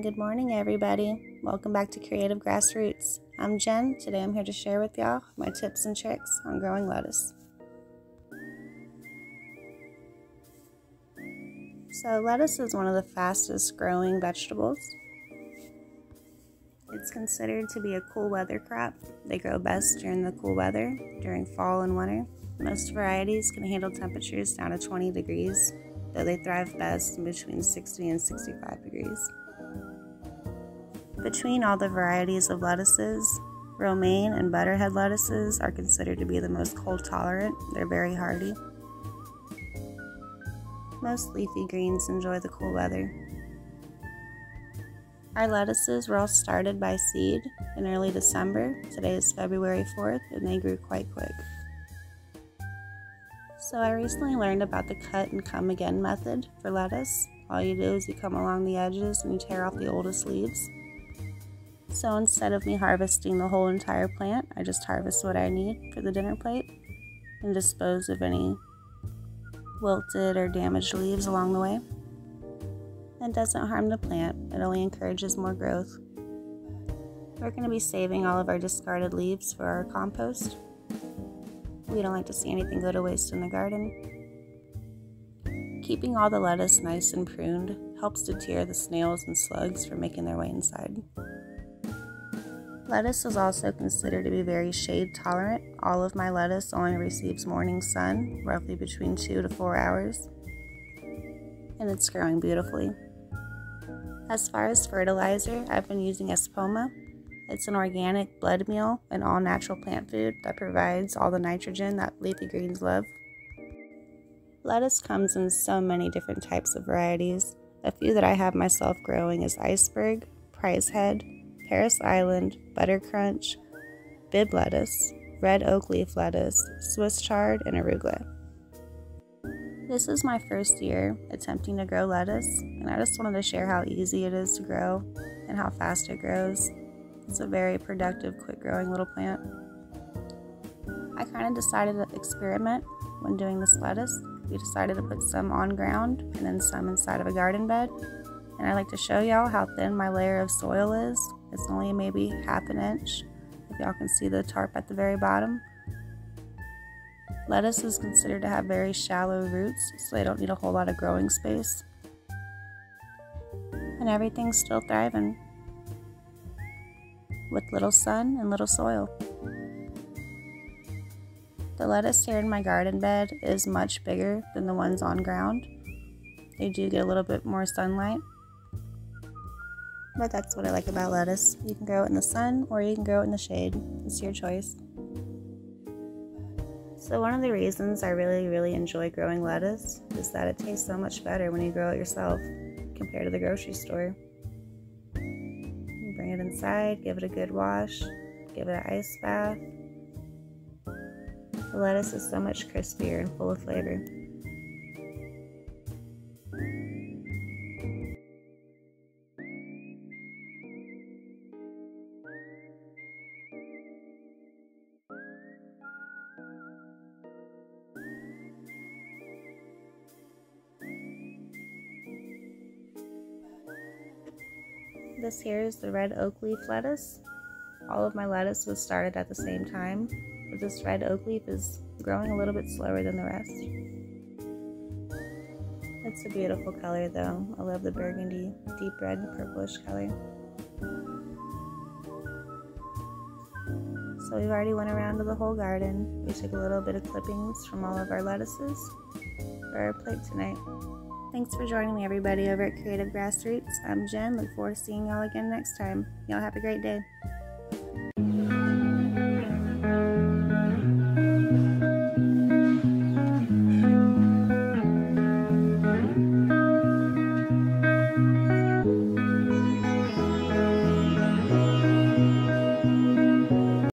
Good morning, everybody. Welcome back to Creative Grassroots. I'm Jen. Today I'm here to share with y'all my tips and tricks on growing lettuce. So lettuce is one of the fastest growing vegetables. It's considered to be a cool weather crop. They grow best during the cool weather, during fall and winter. Most varieties can handle temperatures down to 20 degrees, though they thrive best in between 60 and 65 degrees. Between all the varieties of lettuces, romaine and butterhead lettuces are considered to be the most cold tolerant. They're very hardy. Most leafy greens enjoy the cool weather. Our lettuces were all started by seed in early December. Today is February 4th, and they grew quite quick. So I recently learned about the cut and come again method for lettuce. All you do is you come along the edges and you tear off the oldest leaves. So instead of me harvesting the whole entire plant, I just harvest what I need for the dinner plate and dispose of any wilted or damaged leaves along the way. It doesn't harm the plant, it only encourages more growth. We're going to be saving all of our discarded leaves for our compost. We don't like to see anything go to waste in the garden. Keeping all the lettuce nice and pruned helps deter the snails and slugs from making their way inside. Lettuce is also considered to be very shade tolerant. All of my lettuce only receives morning sun, roughly between 2 to 4 hours, and it's growing beautifully. As far as fertilizer, I've been using Espoma. It's an organic blood meal and all-natural plant food that provides all the nitrogen that leafy greens love. Lettuce comes in so many different types of varieties. A few that I have myself growing is Iceberg, Prize Head, Paris Island, Butter Crunch, Bib lettuce, red oak leaf lettuce, Swiss chard, and arugula. This is my first year attempting to grow lettuce, and I just wanted to share how easy it is to grow and how fast it grows. It's a very productive, quick-growing little plant. I kind of decided to experiment when doing this lettuce. We decided to put some on ground and then some inside of a garden bed. And I like to show y'all how thin my layer of soil is. It's only maybe half an inch, if y'all can see the tarp at the very bottom. Lettuce is considered to have very shallow roots, so they don't need a whole lot of growing space. And everything's still thriving with little sun and little soil. The lettuce here in my garden bed is much bigger than the ones on ground. They do get a little bit more sunlight. But that's what I like about lettuce. You can grow it in the sun or you can grow it in the shade. It's your choice. So one of the reasons I really enjoy growing lettuce is that it tastes so much better when you grow it yourself compared to the grocery store. You bring it inside, give it a good wash, give it an ice bath. The lettuce is so much crispier and full of flavor. This here is the red oak leaf lettuce. All of my lettuce was started at the same time, but this red oak leaf is growing a little bit slower than the rest. It's a beautiful color though. I love the burgundy, deep red, purplish color. So we've already went around to the whole garden. We took a little bit of clippings from all of our lettuces for our plate tonight. Thanks for joining me, everybody, over at Creative Grassroots. I'm Jen. Look forward to seeing y'all again next time. Y'all have a great day.